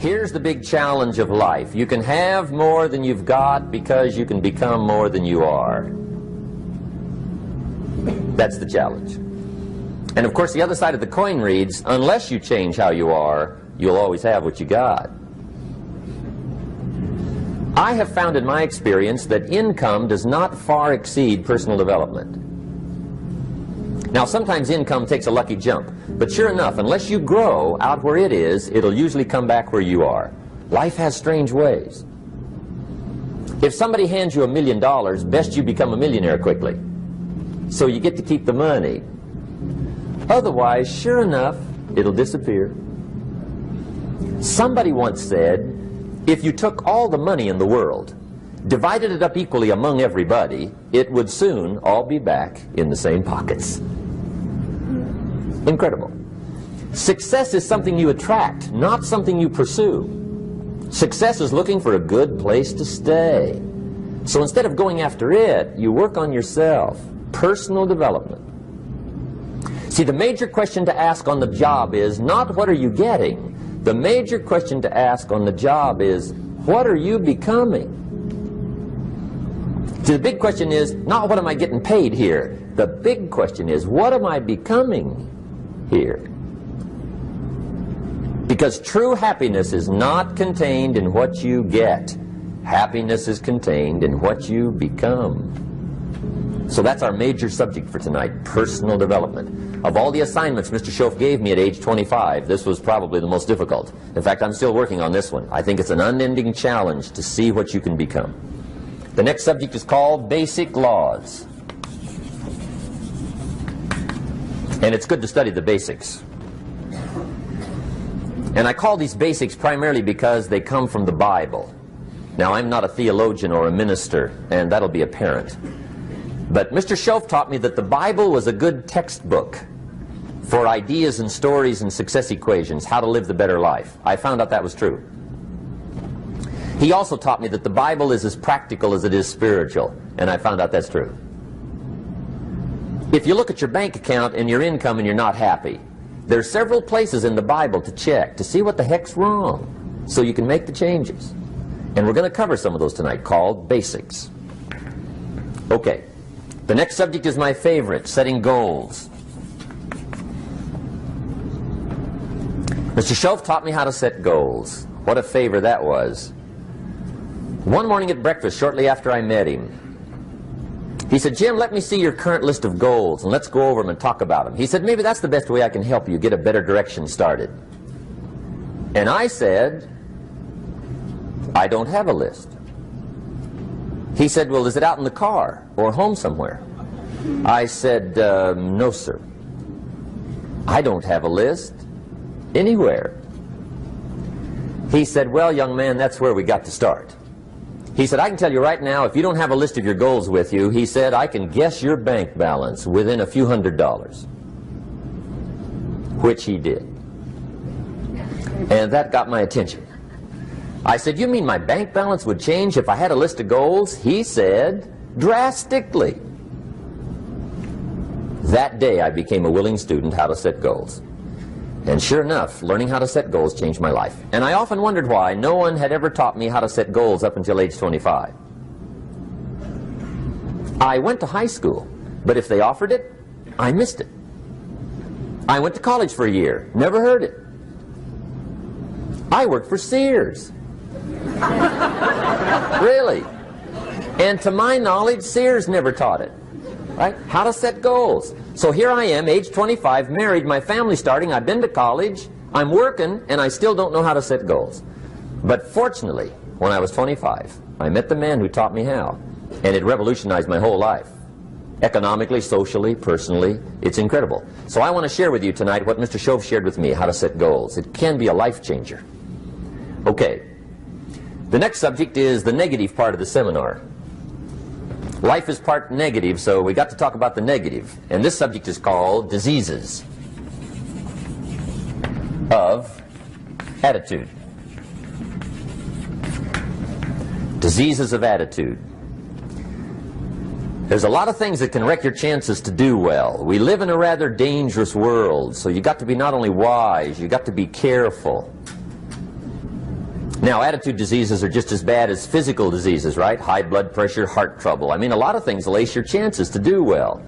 Here's the big challenge of life. You can have more than you've got because you can become more than you are. That's the challenge. And of course the other side of the coin reads, unless you change how you are, you'll always have what you got. I have found in my experience that income does not far exceed personal development. Now sometimes income takes a lucky jump, but sure enough, unless you grow out where it is, it'll usually come back where you are. Life has strange ways. If somebody hands you $1 million, best you become a millionaire quickly, so you get to keep the money. Otherwise, sure enough, it'll disappear. Somebody once said, if you took all the money in the world, divided it up equally among everybody, it would soon all be back in the same pockets. Incredible. Success is something you attract, not something you pursue. Success is looking for a good place to stay. So instead of going after it, you work on yourself. Personal development. See, the major question to ask on the job is not what are you getting? The major question to ask on the job is what are you becoming? See, the big question is not what am I getting paid here? The big question is what am I becoming here? Because true happiness is not contained in what you get. Happiness is contained in what you become. So that's our major subject for tonight, personal development. Of all the assignments Mr. Schoaf gave me at age 25, this was probably the most difficult. In fact, I'm still working on this one. I think it's an unending challenge to see what you can become. The next subject is called basic laws. And it's good to study the basics. And I call these basics primarily because they come from the Bible. Now, I'm not a theologian or a minister, and that'll be apparent. But Mr. Schoaf taught me that the Bible was a good textbook for ideas and stories and success equations, how to live the better life. I found out that was true. He also taught me that the Bible is as practical as it is spiritual, and I found out that's true. If you look at your bank account and your income and you're not happy, there are several places in the Bible to check to see what the heck's wrong so you can make the changes. And we're going to cover some of those tonight, called basics. Okay, the next subject is my favorite, setting goals. Mr. Schoaf taught me how to set goals. What a favor that was. One morning at breakfast, shortly after I met him, he said, Jim, let me see your current list of goals and let's go over them and talk about them. He said, maybe that's the best way I can help you get a better direction started. And I said, I don't have a list. He said, well, is it out in the car or home somewhere? I said, no, sir. I don't have a list anywhere. He said, well, young man, that's where we got to start. He said, I can tell you right now, if you don't have a list of your goals with you, he said, I can guess your bank balance within a few $100s. Which he did. And that got my attention. I said, you mean my bank balance would change if I had a list of goals? He said, drastically. That day I became a willing student how to set goals. And sure enough, learning how to set goals changed my life. And I often wondered why no one had ever taught me how to set goals up until age 25. I went to high school, but if they offered it, I missed it. I went to college for a year, never heard it. I worked for Sears. Really. And to my knowledge, Sears never taught it. Right? How to set goals. So here I am, age 25, married, my family's starting, I've been to college, I'm working, and I still don't know how to set goals. But fortunately, when I was 25, I met the man who taught me how, and it revolutionized my whole life. Economically, socially, personally, it's incredible. So I want to share with you tonight what Mr. Schoaf shared with me, how to set goals. It can be a life changer. Okay, the next subject is the negative part of the seminar. Life is part negative, so we got to talk about the negative. And this subject is called diseases of attitude. Diseases of attitude. There's a lot of things that can wreck your chances to do well. We live in a rather dangerous world, so you got to be not only wise, you got to be careful. Now, attitude diseases are just as bad as physical diseases, right? High blood pressure, heart trouble. I mean, a lot of things lace your chances to do well.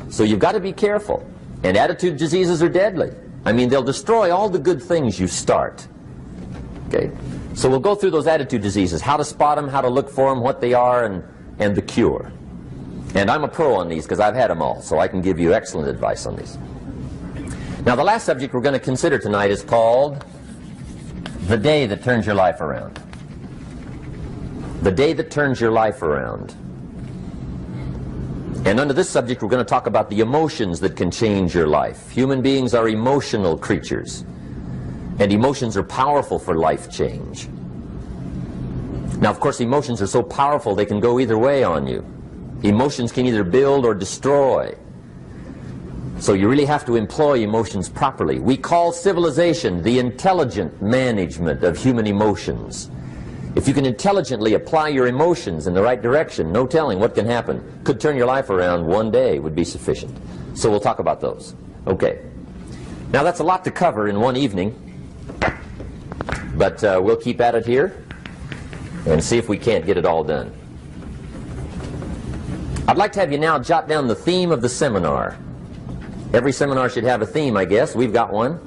So you've got to be careful. And attitude diseases are deadly. I mean, they'll destroy all the good things you start. Okay? So we'll go through those attitude diseases, how to spot them, how to look for them, what they are, and the cure. And I'm a pro on these because I've had them all, so I can give you excellent advice on these. Now, the last subject we're going to consider tonight is called the day that turns your life around. The day that turns your life around. And under this subject, we're going to talk about the emotions that can change your life. Human beings are emotional creatures, and emotions are powerful for life change. Now, of course, emotions are so powerful they can go either way on you. Emotions can either build or destroy. So you really have to employ emotions properly. We call civilization the intelligent management of human emotions. If you can intelligently apply your emotions in the right direction, no telling what can happen. Could turn your life around one day would be sufficient. So we'll talk about those. Okay. Now that's a lot to cover in one evening, but we'll keep at it here and see if we can't get it all done. I'd like to have you now jot down the theme of the seminar. Every seminar should have a theme, I guess. We've got one.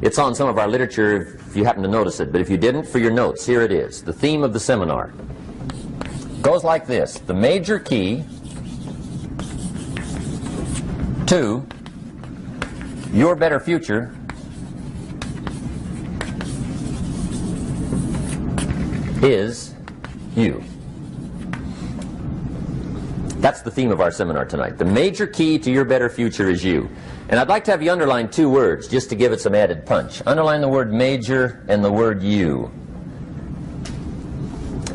It's on some of our literature if you happen to notice it, but if you didn't, for your notes, here it is. The theme of the seminar goes like this: the major key to your better future is you. That's the theme of our seminar tonight. The major key to your better future is you. And I'd like to have you underline two words just to give it some added punch. Underline the word major and the word you,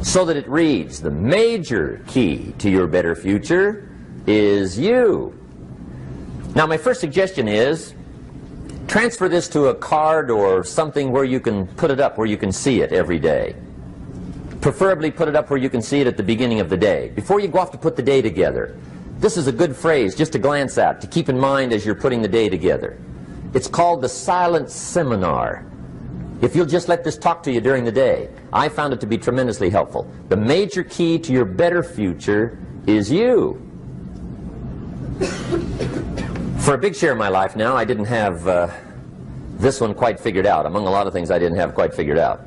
so that it reads, the major key to your better future is you. Now, my first suggestion is transfer this to a card or something where you can put it up, where you can see it every day. Preferably put it up where you can see it at the beginning of the day, before you go off to put the day together. This is a good phrase just to glance at, to keep in mind as you're putting the day together. It's called the silent seminar. If you'll just let this talk to you during the day, I found it to be tremendously helpful. The major key to your better future is you. For a big share of my life now, I didn't have this one quite figured out. Among a lot of things I didn't have quite figured out.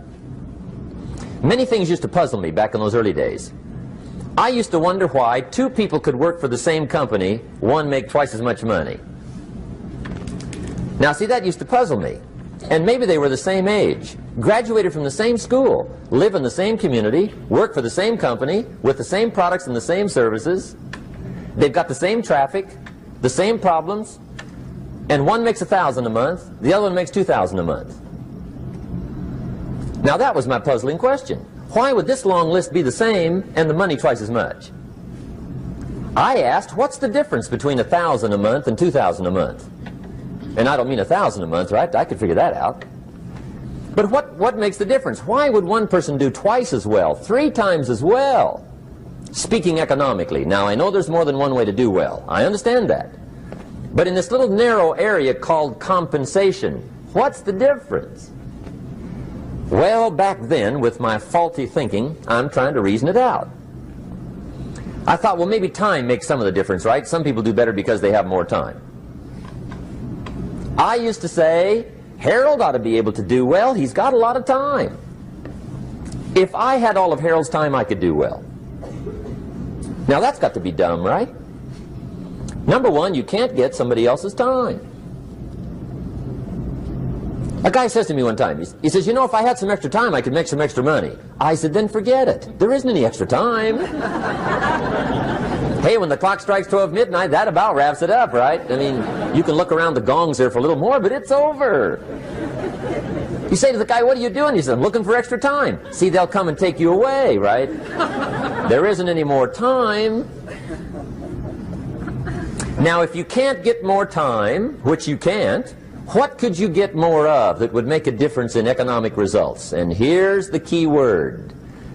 Many things used to puzzle me back in those early days. I used to wonder why two people could work for the same company, one make twice as much money. Now see, that used to puzzle me. And maybe they were the same age, graduated from the same school, live in the same community, work for the same company, with the same products and the same services. They've got the same traffic, the same problems, and one makes $1,000 a month, the other one makes $2,000 a month. Now that was my puzzling question. Why would this long list be the same and the money twice as much? I asked, what's the difference between $1,000 a month and $2,000 a month? And I don't mean $1,000 a month, right? I could figure that out. But what makes the difference? Why would one person do twice as well, 3 times as well? Speaking economically. Now I know there's more than one way to do well. I understand that. But in this little narrow area called compensation, what's the difference? Well, back then, with my faulty thinking, I'm trying to reason it out. I thought, well, maybe time makes some of the difference, right? Some people do better because they have more time. I used to say, Harold ought to be able to do well. He's got a lot of time. If I had all of Harold's time, I could do well. Now, that's got to be dumb, right? Number one, you can't get somebody else's time. A guy says to me one time, he says, you know, if I had some extra time, I could make some extra money. I said, then forget it. There isn't any extra time. Hey, when the clock strikes 12 midnight, that about wraps it up, right? I mean, you can look around the gongs there for a little more, but it's over. You say to the guy, what are you doing? He says, I'm looking for extra time. See, they'll come and take you away, right? There isn't any more time. Now, if you can't get more time, which you can't, what could you get more of that would make a difference in economic results? And here's the key word.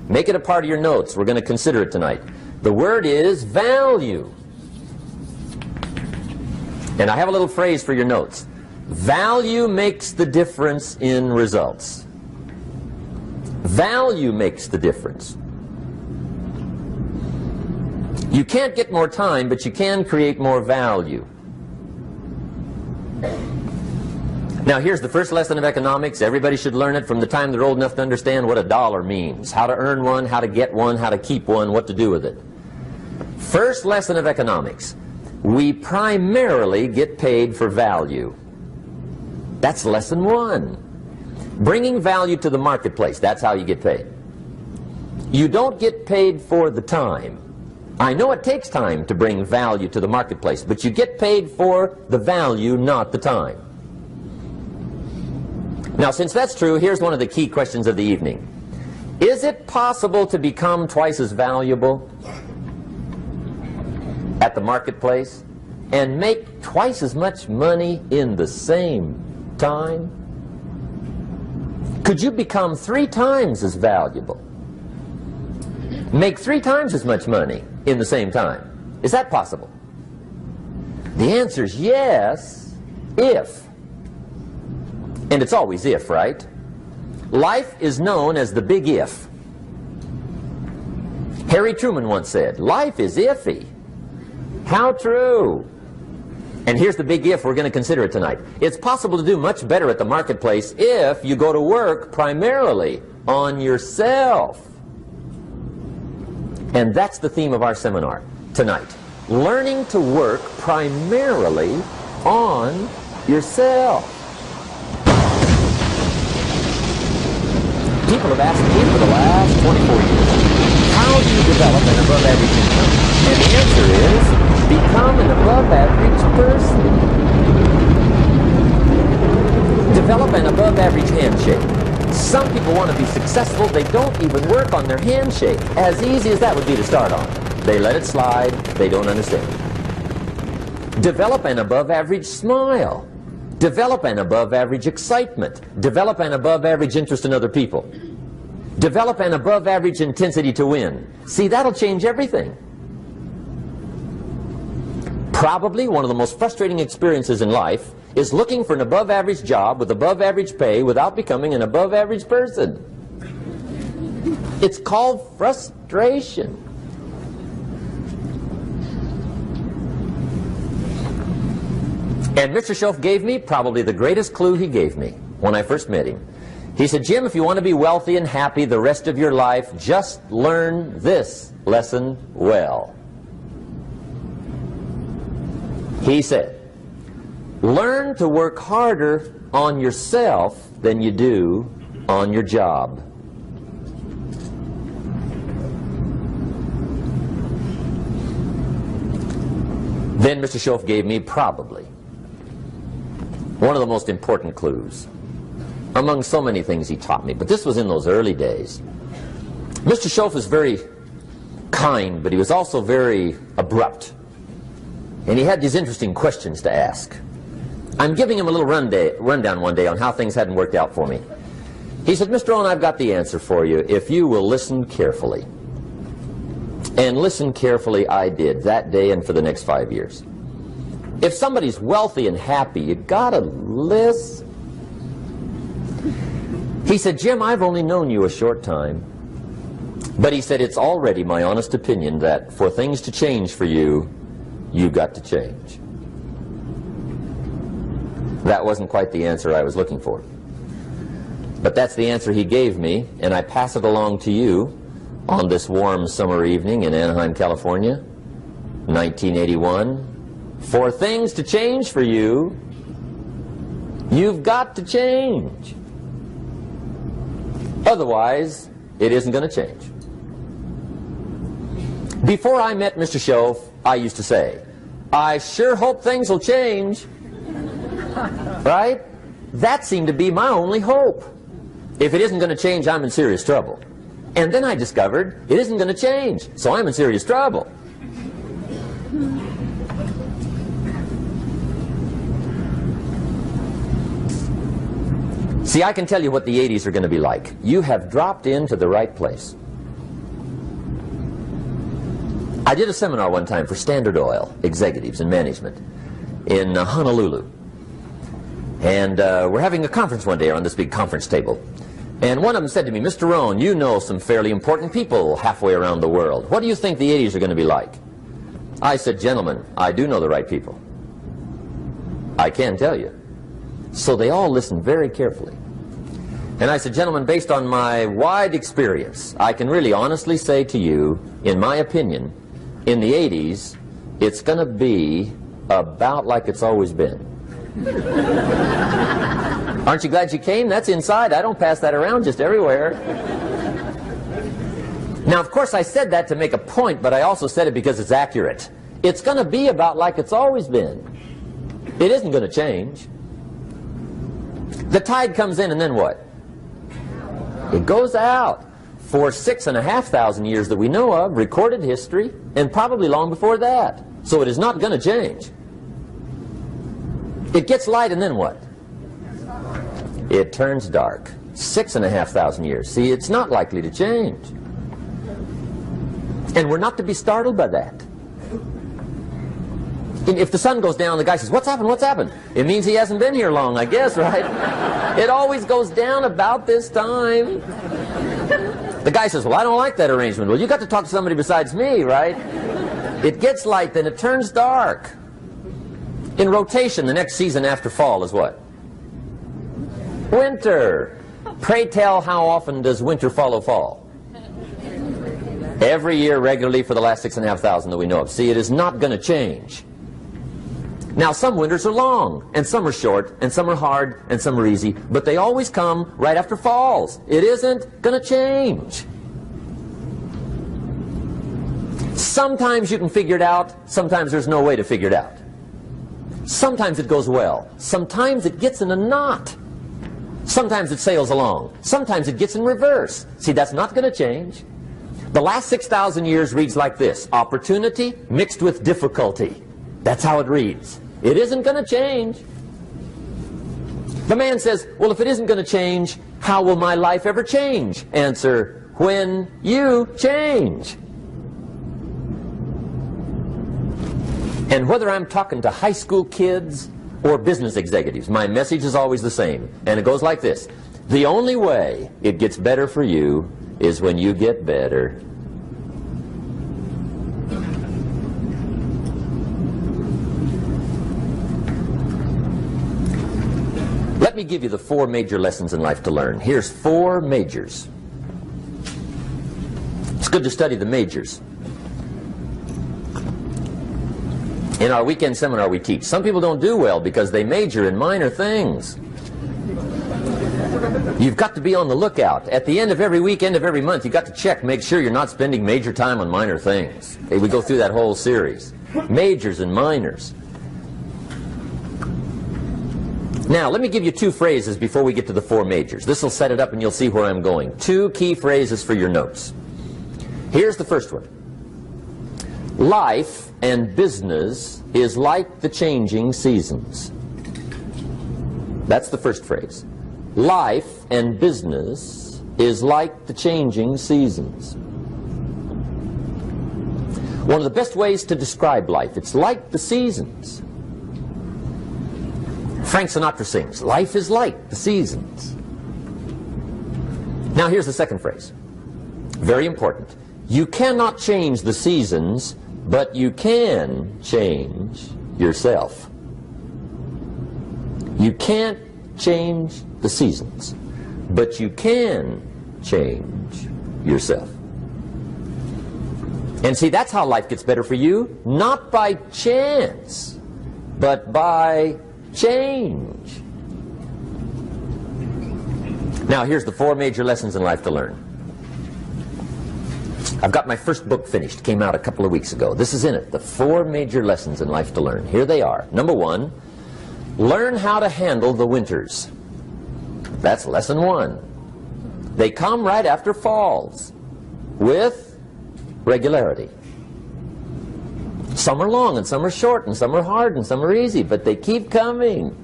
Make it a part of your notes. We're going to consider it tonight. The word is value. And I have a little phrase for your notes. Value makes the difference in results. Value makes the difference. You can't get more time, but you can create more value. Now here's the first lesson of economics. Everybody should learn it from the time they're old enough to understand what a dollar means. How to earn one, how to get one, how to keep one, what to do with it. First lesson of economics. We primarily get paid for value. That's lesson one. Bringing value to the marketplace, that's how you get paid. You don't get paid for the time. I know it takes time to bring value to the marketplace, but you get paid for the value, not the time. Now, since that's true, here's one of the key questions of the evening. Is it possible to become twice as valuable at the marketplace and make twice as much money in the same time? Could you become 3 times as valuable? Make 3 times as much money in the same time? Is that possible? The answer is yes, if. And it's always if, right? Life is known as the big if. Harry Truman once said, life is iffy. How true. And here's the big if we're going to consider it tonight. It's possible to do much better at the marketplace if you go to work primarily on yourself. And that's the theme of our seminar tonight. Learning to work primarily on yourself. People have asked me for the last 24 years, how do you develop an above average income? And the answer is, become an above average person. Develop an above average handshake. Some people want to be successful, they don't even work on their handshake. As easy as that would be to start on. They let it slide, they don't understand. Develop an above average smile. Develop an above average excitement. Develop an above average interest in other people. Develop an above average intensity to win. See, that'll change everything. Probably one of the most frustrating experiences in life is looking for an above average job with above average pay without becoming an above average person. It's called frustration. And Mr. Schoaf gave me probably the greatest clue he gave me when I first met him. He said, Jim, if you want to be wealthy and happy the rest of your life, just learn this lesson well. He said, learn to work harder on yourself than you do on your job. Then Mr. Schoaf gave me probably one of the most important clues among so many things he taught me, but this was in those early days. Mr. Schoaf was very kind, but he was also very abrupt. And he had these interesting questions to ask. I'm giving him a little rundown one day on how things hadn't worked out for me. He said, Mr. Rohn, I've got the answer for you if you will listen carefully. And listen carefully I did that day and for the next 5 years. If somebody's wealthy and happy, you gotta listen. He said, Jim, I've only known you a short time. But he said, it's already my honest opinion that for things to change for you, you've got to change. That wasn't quite the answer I was looking for. But that's the answer he gave me, and I pass it along to you on this warm summer evening in Anaheim, California, 1981. For things to change for you, you've got to change. Otherwise, it isn't going to change. Before I met Mr. Schoaf, I used to say, I sure hope things will change. Right? That seemed to be my only hope. If it isn't going to change, I'm in serious trouble. And then I discovered it isn't going to change, so I'm in serious trouble. See, I can tell you what the 80s are going to be like. You have dropped into the right place. I did a seminar one time for Standard Oil executives and management in Honolulu. And we're having a conference one day on this big conference table. And one of them said to me, Mr. Rohn, you know some fairly important people halfway around the world. What do you think the 80s are going to be like? I said, gentlemen, I do know the right people. I can tell you. So they all listened very carefully. And I said, gentlemen, based on my wide experience, I can really honestly say to you, in my opinion, in the 80s, it's going to be about like it's always been. Aren't you glad you came? That's inside. I don't pass that around just everywhere. Now, of course, I said that to make a point, but I also said it because it's accurate. It's going to be about like it's always been. It isn't going to change. The tide comes in, and then what? It goes out. For 6,500 years that we know of, recorded history, and probably long before that. So it is not going to change. It gets light, and then what? It turns dark. 6,500 years. See, it's not likely to change. And we're not to be startled by that. If the sun goes down, the guy says, what's happened, what's happened? It means he hasn't been here long, I guess, right? It always goes down about this time. The guy says, well, I don't like that arrangement. Well, you got to talk to somebody besides me, right? It gets light, then it turns dark. In rotation, the next season after fall is what? Winter. Pray tell, how often does winter follow fall? Every year regularly for the last 6,500 that we know of. See, it is not going to change. Now, some winters are long, and some are short, and some are hard, and some are easy, but they always come right after falls. It isn't going to change. Sometimes you can figure it out, sometimes there's no way to figure it out. Sometimes it goes well, sometimes it gets in a knot. Sometimes it sails along, sometimes it gets in reverse. See, that's not going to change. The last 6,000 years reads like this: opportunity mixed with difficulty. That's how it reads. It isn't going to change. The man says, well, if it isn't going to change, how will my life ever change? Answer, when you change. And whether I'm talking to high school kids or business executives, my message is always the same. And it goes like this: the only way it gets better for you is when you get better. Let me give you the 4 major lessons in life to learn. Here's 4 majors. It's good to study the majors. In our weekend seminar we teach. Some people don't do well because they major in minor things. You've got to be on the lookout. At the end of every week, end of every month, you've got to check, make sure you're not spending major time on minor things. Okay, we go through that whole series. Majors and minors. Now, let me give you 2 phrases before we get to the 4 majors. This will set it up and you'll see where I'm going. 2 key phrases for your notes. Here's the first one. Life and business is like the changing seasons. That's the first phrase. Life and business is like the changing seasons. One of the best ways to describe life, it's like the seasons. Frank Sinatra sings, life is like the seasons. Now here's the second phrase. Very important. You cannot change the seasons, but you can change yourself. You can't change the seasons, but you can change yourself. And see, that's how life gets better for you, not by chance, but by change. Now, here's the 4 major lessons in life to learn. I've got my first book finished. Came out a couple of weeks ago. This is in it. The 4 major lessons in life to learn. Here they are. Number 1, learn how to handle the winters. That's lesson 1. They come right after falls with regularity. Some are long and some are short and some are hard and some are easy, but they keep coming.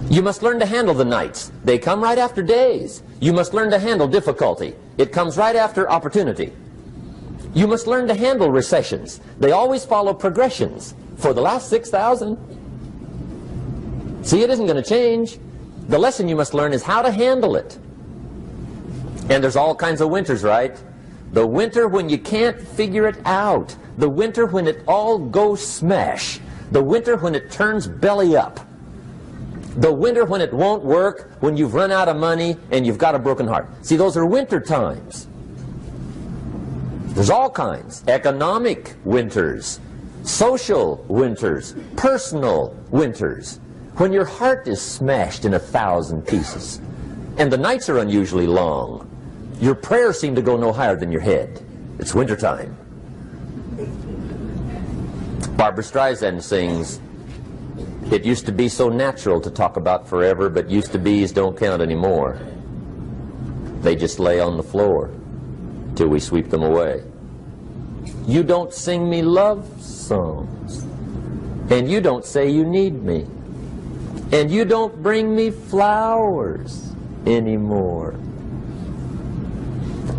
You must learn to handle the nights. They come right after days. You must learn to handle difficulty. It comes right after opportunity. You must learn to handle recessions. They always follow progressions. For the last 6,000. See, it isn't going to change. The lesson you must learn is how to handle it. And there's all kinds of winters, right? The winter when you can't figure it out. The winter when it all goes smash. The winter when it turns belly up. The winter when it won't work, when you've run out of money and you've got a broken heart. See, those are winter times. There's all kinds. Economic winters, social winters, personal winters. When your heart is smashed in 1,000 pieces and the nights are unusually long, your prayers seem to go no higher than your head. It's winter time. Barbara Streisand sings, "It used to be so natural to talk about forever, but used to be's don't count anymore. They just lay on the floor till we sweep them away. You don't sing me love songs, and you don't say you need me, and you don't bring me flowers anymore."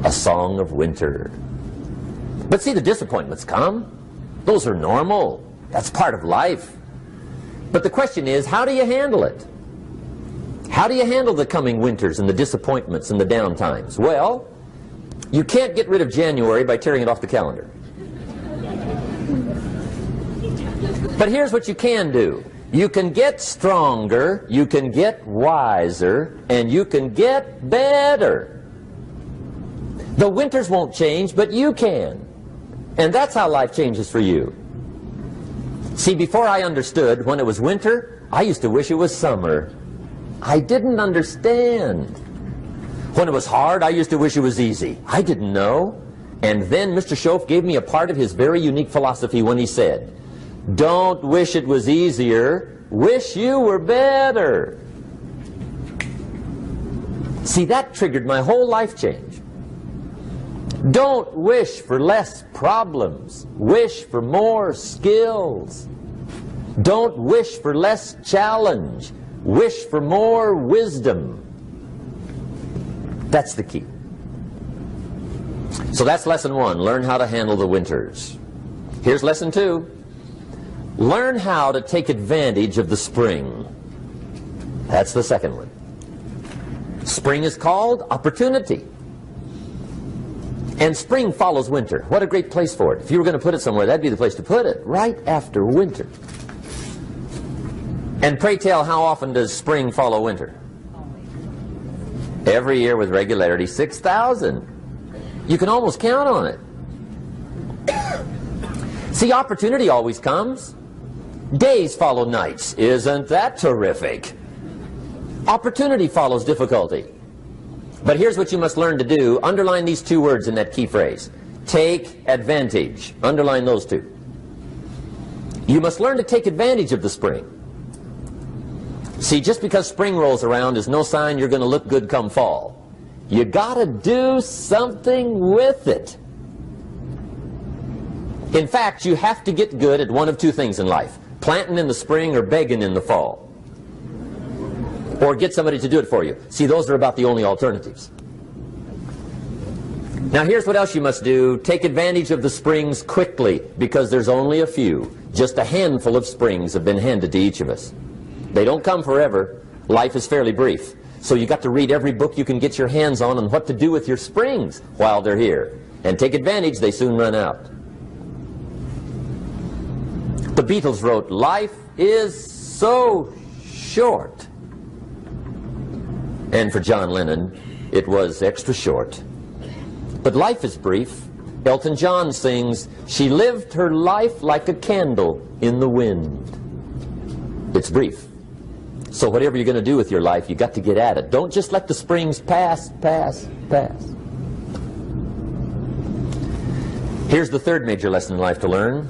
A song of winter. But see, the disappointments come. Those are normal. That's part of life. But the question is, how do you handle it? How do you handle the coming winters and the disappointments and the down times? Well, you can't get rid of January by tearing it off the calendar. But here's what you can do. You can get stronger, you can get wiser, and you can get better. The winters won't change, but you can. And that's how life changes for you. See, before I understood when it was winter, I used to wish it was summer. I didn't understand. When it was hard, I used to wish it was easy. I didn't know. And then Mr. Schoaf gave me a part of his very unique philosophy when he said, "Don't wish it was easier, wish you were better." See, that triggered my whole life change. Don't wish for less problems. Wish for more skills. Don't wish for less challenge. Wish for more wisdom. That's the key. So that's lesson 1. Learn how to handle the winters. Here's lesson 2. Learn how to take advantage of the spring. That's the second one. Spring is called opportunity. And spring follows winter. What a great place for it. If you were going to put it somewhere, that'd be the place to put it, right after winter. And pray tell, how often does spring follow winter? Every year with regularity, 6,000. You can almost count on it. See, opportunity always comes. Days follow nights. Isn't that terrific? Opportunity follows difficulty. But here's what you must learn to do. Underline these 2 words in that key phrase. Take advantage. Underline those 2. You must learn to take advantage of the spring. See, just because spring rolls around is no sign you're going to look good come fall. You got to do something with it. In fact, you have to get good at one of 2 things in life. Planting in the spring or begging in the fall. Or get somebody to do it for you. See, those are about the only alternatives. Now here's what else you must do. Take advantage of the springs quickly, because there's only a few. Just a handful of springs have been handed to each of us. They don't come forever. Life is fairly brief. So you got to read every book you can get your hands on what to do with your springs while they're here. And take advantage, they soon run out. The Beatles wrote, "Life is so short." And for John Lennon, it was extra short. But life is brief. Elton John sings, "She lived her life like a candle in the wind." It's brief. So whatever you're going to do with your life, you got to get at it. Don't just let the springs pass. Here's the third major lesson in life to learn.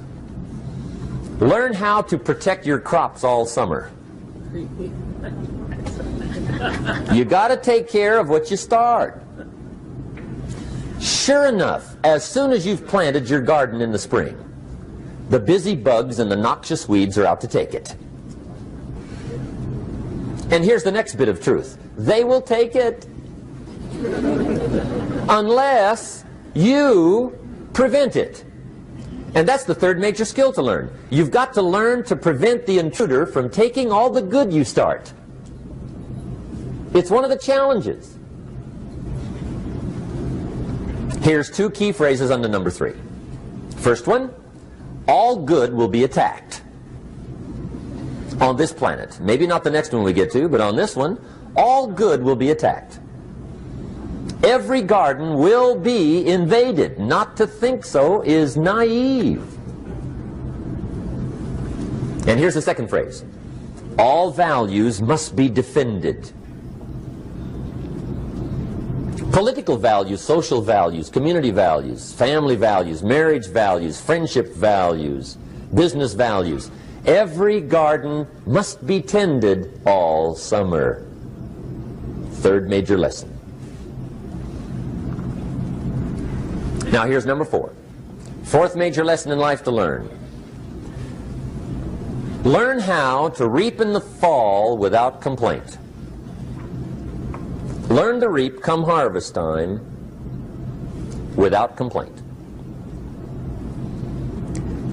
Learn how to protect your crops all summer. You got to take care of what you start. Sure enough, as soon as you've planted your garden in the spring, the busy bugs and the noxious weeds are out to take it. And here's the next bit of truth. They will take it unless you prevent it. And that's the third major skill to learn. You've got to learn to prevent the intruder from taking all the good you start. It's one of the challenges. Here's two key phrases under number 3. First one, all good will be attacked on this planet. Maybe not the next one we get to, but on this one, all good will be attacked. Every garden will be invaded. Not to think so is naive. And here's the second phrase. All values must be defended. Political values, social values, community values, family values, marriage values, friendship values, business values. Every garden must be tended all summer. Third major lesson. Now here's number 4. Fourth major lesson in life to learn. Learn how to reap in the fall without complaint. Learn to reap come harvest time without complaint.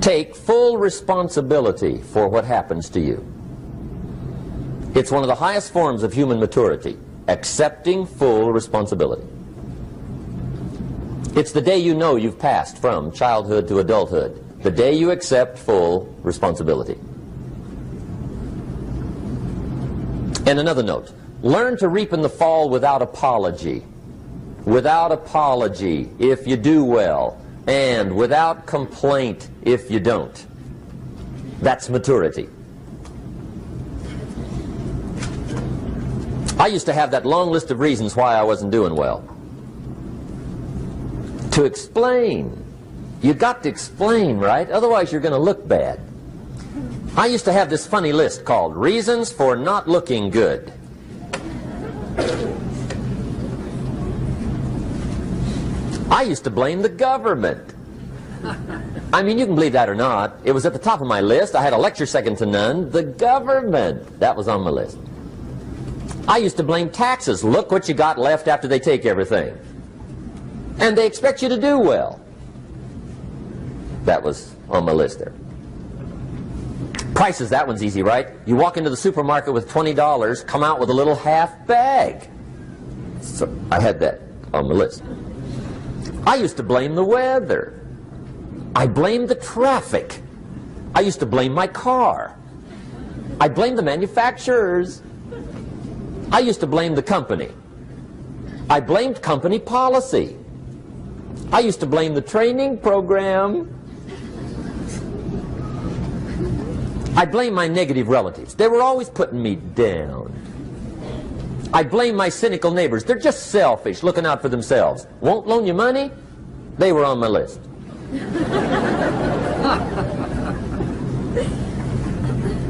Take full responsibility for what happens to you. It's one of the highest forms of human maturity, accepting full responsibility. It's the day you know you've passed from childhood to adulthood, the day you accept full responsibility. And another note, learn to reap in the fall without apology. Without apology if you do well, and without complaint if you don't. That's maturity. I used to have that long list of reasons why I wasn't doing well. To explain. You got to explain, right? Otherwise you're going to look bad. I used to have this funny list called Reasons for Not Looking Good. I used to blame the government. I mean, you can believe that or not. It was at the top of my list. I had a lecture second to none. The government. That was on my list. I used to blame taxes. Look what you got left after they take everything. And they expect you to do well. That was on my list there. Prices, that one's easy, right? You walk into the supermarket with $20, come out with a little half bag. So I had that on the list. I used to blame the weather. I blamed the traffic. I used to blame my car. I blamed the manufacturers. I used to blame the company. I blamed company policy. I used to blame the training program. I blame my negative relatives. They were always putting me down. I blame my cynical neighbors. They're just selfish, looking out for themselves. Won't loan you money? They were on my list.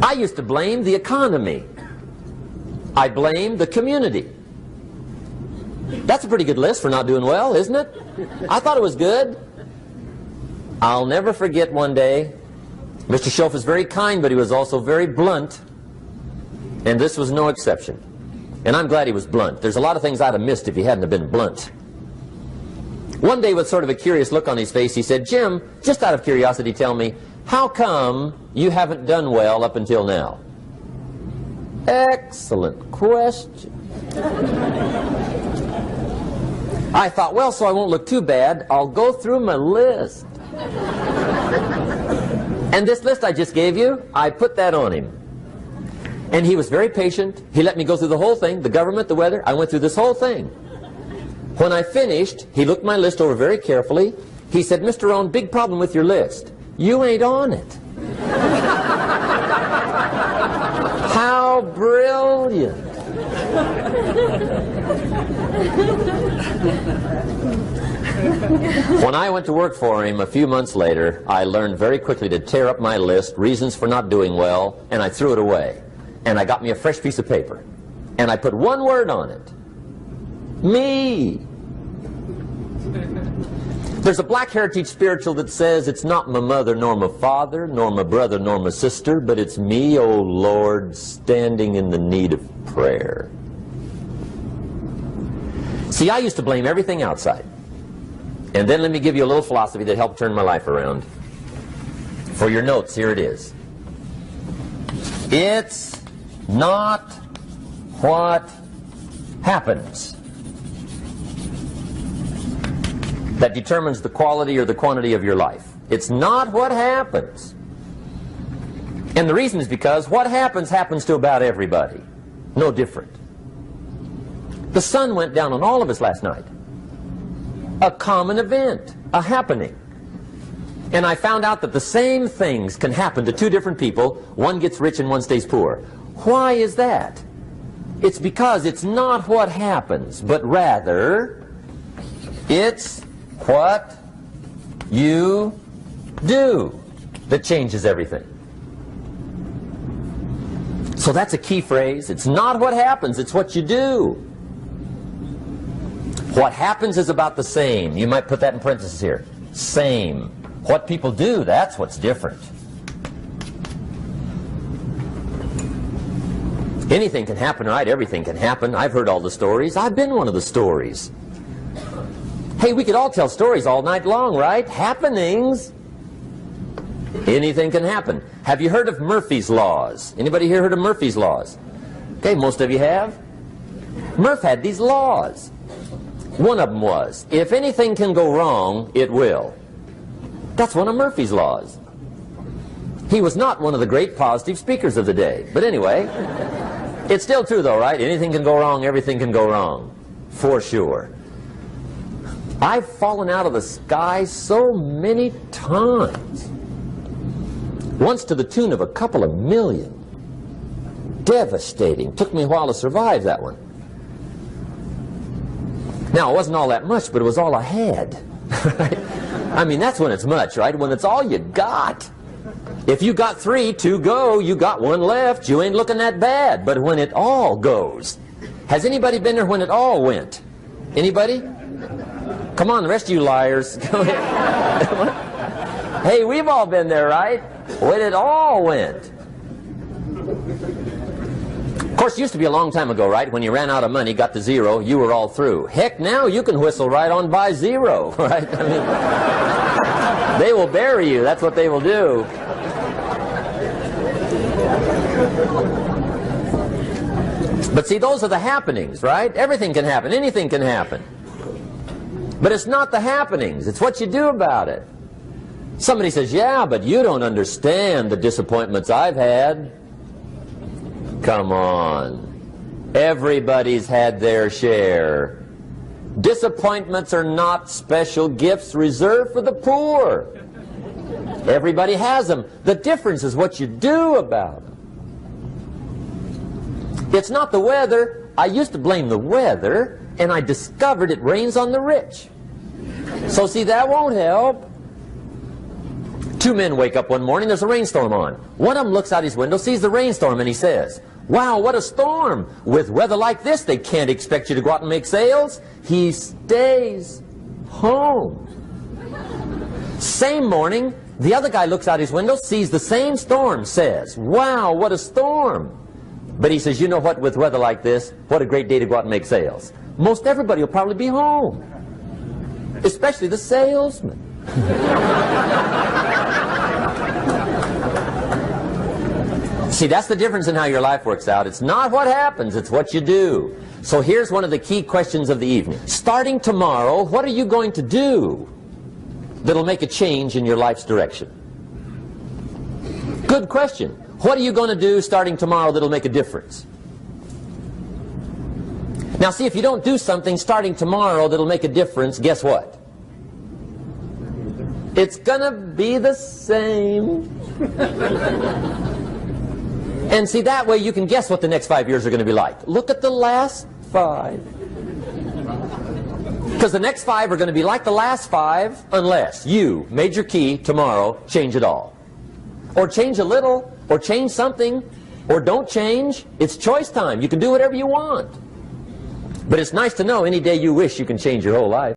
I used to blame the economy. I blamed the community. That's a pretty good list for not doing well, isn't it? I thought it was good. I'll never forget one day, Mr. Schoaf was very kind, but he was also very blunt, and this was no exception. And I'm glad he was blunt. There's a lot of things I'd have missed if he hadn't have been blunt. One day, with sort of a curious look on his face, he said, "Jim, just out of curiosity, tell me, how come you haven't done well up until now?" Excellent question. I thought, well, so I won't look too bad, I'll go through my list. And this list I just gave you, I put that on him. And he was very patient. He let me go through the whole thing, the government, the weather. I went through this whole thing. When I finished, he looked my list over very carefully. He said, "Mr. Rohn, big problem with your list. You ain't on it." How brilliant. When I went to work for him a few months later, I learned very quickly to tear up my list, reasons for not doing well, and I threw it away. And I got me a fresh piece of paper. And I put one word on it. Me. There's a Black Heritage spiritual that says, "It's not my mother nor my father, nor my brother nor my sister, but it's me, O Lord, standing in the need of prayer." See, I used to blame everything outside. And then let me give you a little philosophy that helped turn my life around. For your notes, here it is. It's not what happens that determines the quality or the quantity of your life. It's not what happens. And the reason is because what happens happens to about everybody. No different. The sun went down on all of us last night. A common event, a happening. And I found out that the same things can happen to two different people. One gets rich and one stays poor. Why is that? It's because it's not what happens, but rather it's what you do that changes everything. So that's a key phrase. It's not what happens, it's what you do. What happens is about the same. You might put that in parentheses here. Same. What people do, that's what's different. Anything can happen, right? Everything can happen. I've heard all the stories. I've been one of the stories. Hey, we could all tell stories all night long, right? Happenings. Anything can happen. Have you heard of Murphy's Laws? Anybody here heard of Murphy's Laws? Okay, most of you have. Murph had these laws. One of them was, if anything can go wrong, it will. That's one of Murphy's Laws. He was not one of the great positive speakers of the day. But anyway, it's still true though, right? Anything can go wrong, everything can go wrong. For sure. I've fallen out of the sky so many times. Once to the tune of a couple of million. Devastating. Took me a while to survive that one. Now, it wasn't all that much, but it was all I had. Right? I mean, that's when it's much, right? When it's all you got. If you got 3, 2 go, you got 1 left, you ain't looking that bad. But when it all goes, has anybody been there when it all went? Anybody? Come on, the rest of you liars. Go ahead. Hey, we've all been there, right? When it all went. Of course, it used to be a long time ago, right? When you ran out of money, got to 0, you were all through. Heck, now you can whistle right on by 0, right? I mean, they will bury you. That's what they will do. But see, those are the happenings, right? Everything can happen. Anything can happen. But it's not the happenings. It's what you do about it. Somebody says, yeah, but you don't understand the disappointments I've had. Come on. Everybody's had their share. Disappointments are not special gifts reserved for the poor. Everybody has them. The difference is what you do about them. It's not the weather. I used to blame the weather, and I discovered it rains on the rich. So see, that won't help. 2 men wake up one morning, there's a rainstorm on. One of them looks out his window, sees the rainstorm, and he says, wow, what a storm. With weather like this, they can't expect you to go out and make sales. He stays home. Same morning, the other guy looks out his window, sees the same storm, says, wow, what a storm. But he says, you know what, with weather like this, what a great day to go out and make sales. Most everybody will probably be home, especially the salesman. See, that's the difference in how your life works out. It's not what happens, it's what you do. So here's one of the key questions of the evening. Starting tomorrow, what are you going to do that'll make a change in your life's direction? Good question. What are you going to do starting tomorrow that'll make a difference? Now see, if you don't do something starting tomorrow that'll make a difference, guess what? It's gonna be the same. And see, that way you can guess what the next 5 years are going to be like. Look at the last 5. Because the next 5 are going to be like the last 5 unless you, major key, tomorrow, change it all. Or change a little, or change something, or don't change. It's choice time. You can do whatever you want. But it's nice to know any day you wish you can change your whole life.